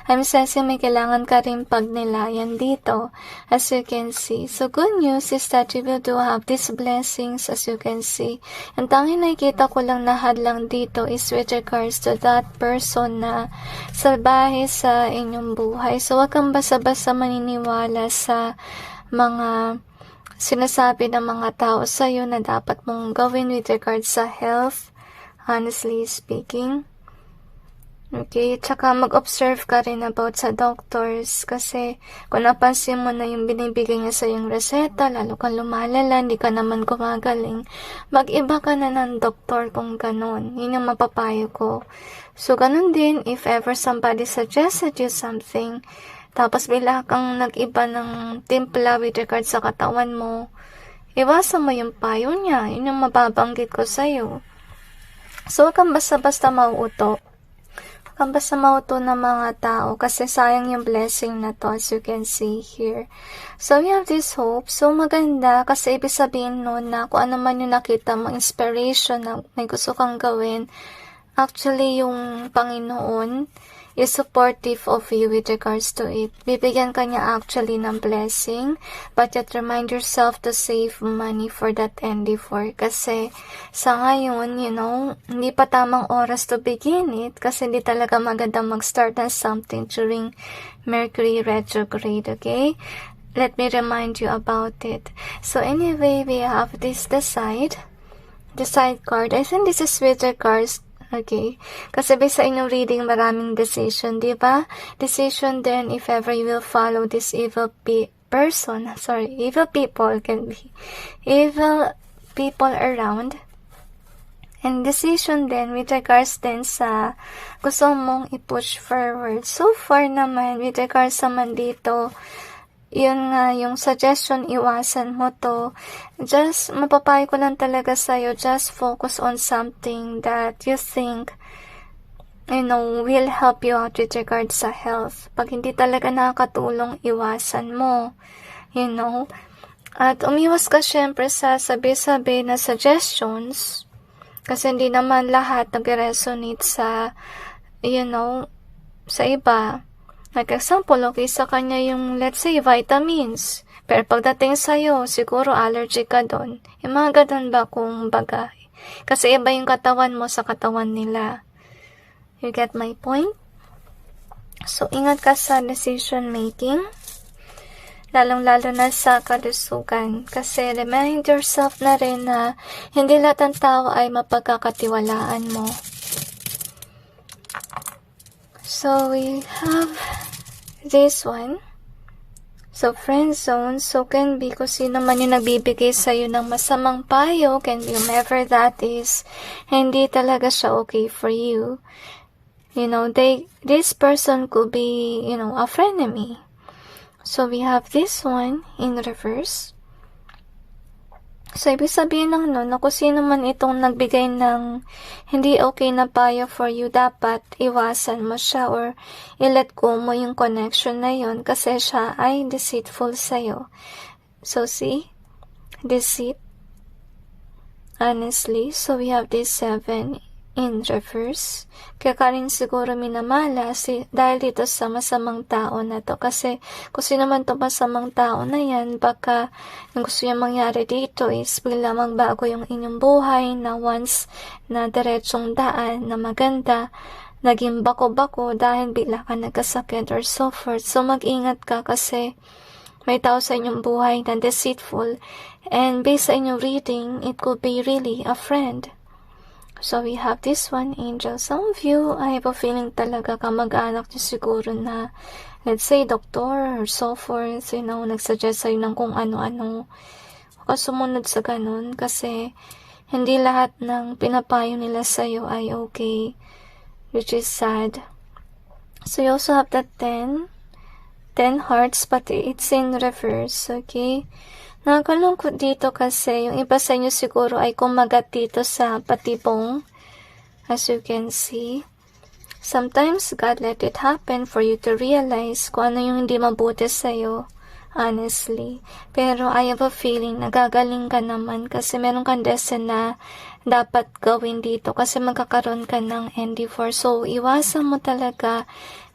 I'm sensing may kailangan ka rin pagnilayan dito, as you can see. So, good news is that you will do have these blessings, as you can see. Ang tanging nakikita ko lang na hadlang dito is with regards to that person na salbahe sa inyong buhay. So, wag kang basa-basa maniniwala sa mga sinasabi ng mga tao sa'yo na dapat mong gawin with regards sa health, honestly speaking. Okay, tsaka mag-observe ka rin about sa doctors, kasi kung napansin mo na yung binibigay niya sa yung reseta, lalo kang lumalala, hindi ka naman gumagaling, mag-iba ka na ng doktor kung ganun. Yun yung mapapayo ko. So, ganun din, if ever somebody suggested you something, tapos bila kang nag-iba ng timpla with regard sa katawan mo, iwasan mo yung payo niya. Yun yung mababanggit ko sa'yo. So, wag kang basta-basta mauuto. Basta mauto ng mga tao, kasi sayang yung blessing na to, as you can see here. So, we have this hope. So, maganda kasi ibig sabihin nun na kung ano man yung nakita mo, inspiration na may gusto kang gawin, actually yung Panginoon is supportive of you with regards to it. Bibigyan ka niya actually ng blessing, but yet remind yourself to save money for that endeavor. Kasi sa ngayon, hindi pa tamang oras to begin it, kasi hindi talaga maganda mag-start ng something during Mercury retrograde, okay? Let me remind you about it. So anyway, we have this the side card. I think this is with regards. Okay. Kasi based sa inyong reading, maraming decision, di ba? Decision then if ever you will follow this evil people can be evil people around. And decision then with regards then sa gusto mong i-push forward. So far naman, with regards naman dito, yun nga, yung suggestion, iwasan mo to. Just, mapapayo ko lang talaga sa'yo, just focus on something that you think, will help you out with regards sa health. Pag hindi talaga nakakatulong, iwasan mo. At umiwas ka syempre sa sabi-sabi na suggestions, kasi hindi naman lahat nag-resonate sa, sa iba. Like example, okay sa kanya yung, let's say, vitamins. Pero pagdating sa'yo, siguro allergic ka doon. Yung mga ganun ba kung bagay? Kasi iba yung katawan mo sa katawan nila. You get my point? So, ingat ka sa decision making. Lalong-lalo na sa kalusugan. Kasi remind yourself na rin na hindi lahat ng tao ay mapagkakatiwalaan mo. So, we have this one. So, friend zone. So, can be kung sino man yung nagbibigay sa'yo ng masamang payo. Can be whomever that is. Hindi talaga siya okay for you. This person could be, a frenemy. So, we have this one in reverse. So, ibig sabihin ng na kung sino man itong nagbigay ng hindi okay na payo for you, dapat iwasan mo siya or i-let go mo yung connection na yun kasi siya ay deceitful sa'yo. So, see? Deceit. Honestly. So, we have this 7 in reverse. Kaya ka rin siguro minamala dahil dito sa masamang tao na to. Kasi kung sino man to masamang tao na yan, baka yung gusto niya mangyari dito is bigla magbago yung inyong buhay na once na diretsong daan na maganda, naging bako-bako dahil bigla ka nagkasakit or so forth. So mag-ingat ka kasi may tao sa inyong buhay na deceitful, and based sa inyong reading, it could be really a friend. So we have this one, angel. Some of you, I have a feeling talaga kamag-anak niyo siguro na, let's say, doktor or so forth, nagsuggest sa'yo ng kung ano-ano. Huwag sumunod sa ganun kasi hindi lahat ng pinapayo nila sa'yo ay okay, which is sad. So you also have that 10 hearts, but it's in reverse, okay? Nakakalungkot dito kasi yung iba sa inyo siguro ay kumagat dito sa patibong. As you can see, sometimes God let it happen for you to realize kung ano yung hindi mabuti sa'yo, honestly. Pero I have a feeling nagagaling ka naman kasi meron kang lesson na dapat gawin dito kasi magkakaroon ka ng ND4. So, iwasan mo talaga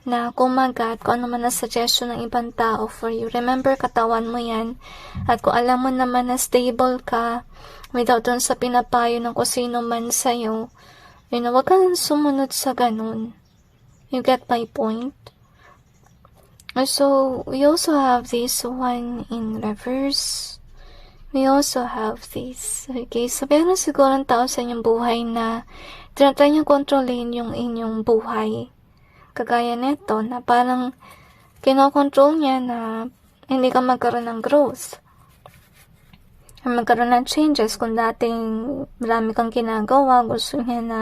na kumagat kung ano man na suggestion ng ibang tao for you. Remember, katawan mo yan. At kung alam mo naman na stable ka, without dun sa pinapayo ng kusino man sa'yo, wag kang sumunod sa ganun. You get my point? So, we also have this one in reverse. We also have this. Okay, so meron siguro ng tao sa inyong buhay na tinatry niyo kontrolin yung inyong buhay. Kagaya nito na parang kinokontrol niya na hindi ka magkaroon ng growth or magkaroon ng changes. Kung dating marami kang ginagawa, gusto niya na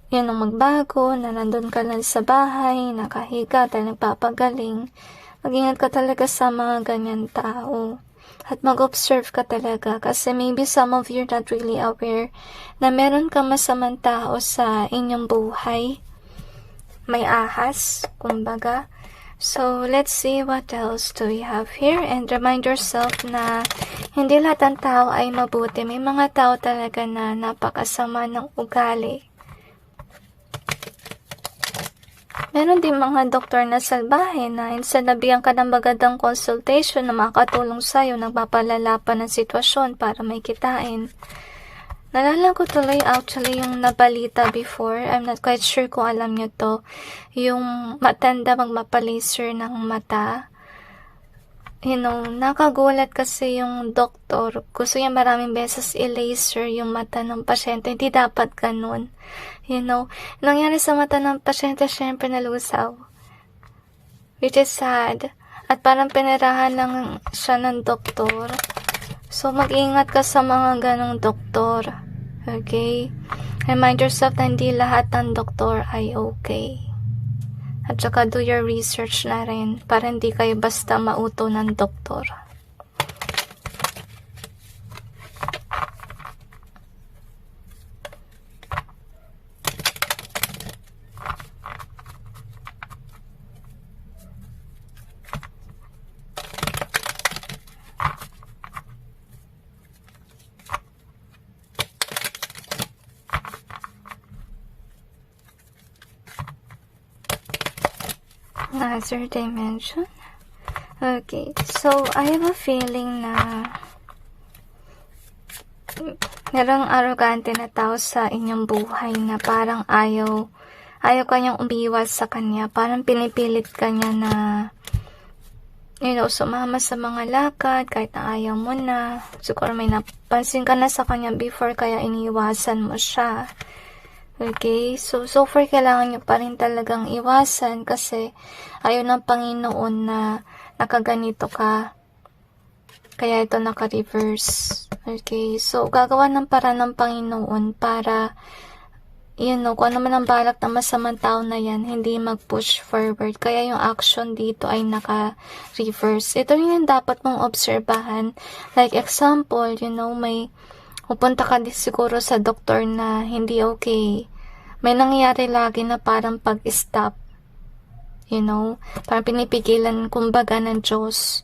yun ang magbago, na nandun ka lang sa bahay, nakahiga dahil nagpapagaling. Mag-ingat ka talaga sa mga ganyan tao. At mag-observe ka talaga kasi maybe some of you are not really aware na meron kang masamang tao sa inyong buhay. May ahas, kumbaga. So, let's see what else do we have here. And remind yourself na hindi lahat ng tao ay mabuti. May mga tao talaga na napakasama ng ugali. Meron din mga doktor na salbahe na instead na bigyan ka ng magandang consultation na makatulong sa'yo, nagpapalala pa ng sitwasyon para may kitain. Nalala ko tuloy actually yung nabalita before. I'm not quite sure kung alam nyo to. Yung matanda magmapalaser ng mata. Nakagulat kasi yung doktor. Gusto niya maraming beses i-laser yung mata ng pasyente. Hindi dapat ganun. Nangyari sa mata ng pasyente, syempre nalusaw. Which is sad. At parang pinirahan lang siya ng doktor. So, mag-ingat ka sa mga ganong doktor. Okay? Remind yourself na hindi lahat ng doktor ay okay. At saka do your research na rin para hindi kayo basta mauto ng doktor. Another dimension. Okay, so I have a feeling na merong arrogante na tao sa inyong buhay na parang ayaw kanyang umiwas sa kanya. Parang pinipilit kanya na sumama sa mga lakad kahit na ayaw mo na. Siguro may napansin ka na sa kanya before kaya iniiwasan mo siya. Okay, so far kailangan nyo pa rin talagang iwasan kasi ayaw ng Panginoon na nakaganito ka. Kaya ito naka-reverse. Okay, so gagawa ng paraan ng Panginoon para, kung ano man ang balak ng masamang tao na yan, hindi mag-push forward. Kaya yung action dito ay naka-reverse. Ito yung dapat mong obserbahan. Like example, may pupunta ka din siguro sa doktor na hindi okay. May nangyayari lagi na parang pag-stop. Parang pinipigilan kumbaga ng Diyos.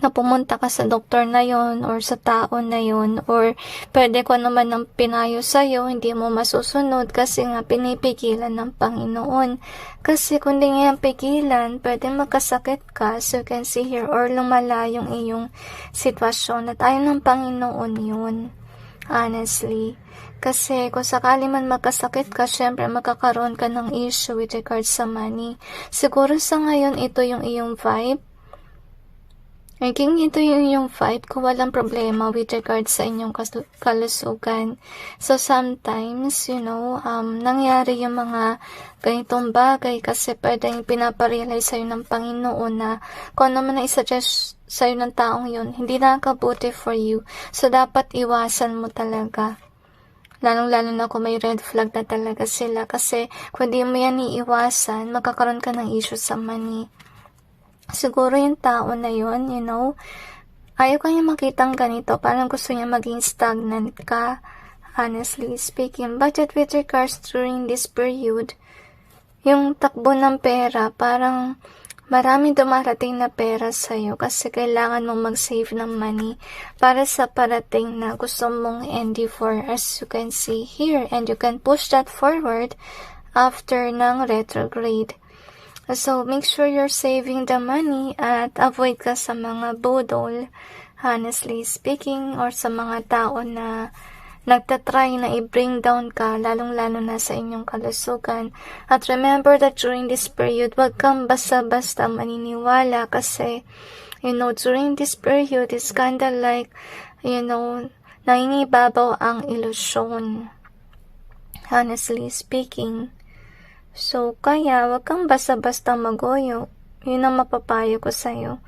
na pumunta ka sa doktor na yon or sa tao na yon, or pwede ko naman ng pinayo sa'yo, hindi mo masusunod kasi nga pinipigilan ng Panginoon. Kasi kung di nga pigilan, pwede magkasakit ka, so you can see here, or lumala yung iyong sitwasyon, at ayaw ng Panginoon yun. Honestly. Kasi kung sakali man magkasakit ka, syempre magkakaroon ka ng issue with regards sa money. Siguro sa ngayon, ito yung iyong vibe. Naging ito yung iyong vibe kung walang problema with regards sa inyong kalusugan. So sometimes, nangyari yung mga ganitong bagay kasi pwedeng pinaparealize sa'yo ng Panginoon na kung ano man na isuggest sa'yo ng taong yun, hindi nakakabuti for you. So dapat iwasan mo talaga. Lalong-lalo na kung may red flag na talaga sila. Kasi kung di mo yan iiwasan, magkakaroon ka ng issue sa money. Siguro yung tao na yun, ayaw kanya makitang ganito. Parang gusto niya maging stagnant ka, honestly speaking. But with regards during this period, yung takbo ng pera, parang maraming dumarating na pera sa'yo kasi kailangan mong mag-save ng money para sa parating na gusto mong endeavor, as you can see here. And you can push that forward after ng retrograde. So, make sure you're saving the money at avoid ka sa mga budol, honestly speaking, or sa mga tao na nagtatry na i-bring down ka, lalong-lalo na sa inyong kalusugan. At remember that during this period, wag kang basta-basta maniniwala kasi, during this period, it's kinda like, nangingibabaw ang ilusyon, honestly speaking. So, kaya, wag kang basta-basta magoyo. Yun ang mapapayo ko sa'yo.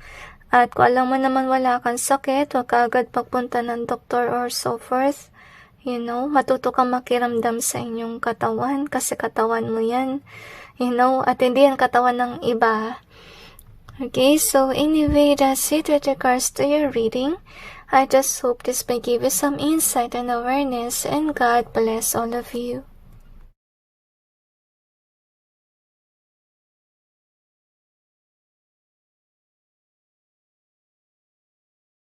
At kung alam mo naman wala kang sakit, wag ka agad pagpunta ng doktor or so forth. Matuto kang makiramdam sa inyong katawan kasi katawan mo yan. At hindi yan katawan ng iba. Okay, so anyway, that's it with regards to your reading. I just hope this may give you some insight and awareness, and God bless all of you.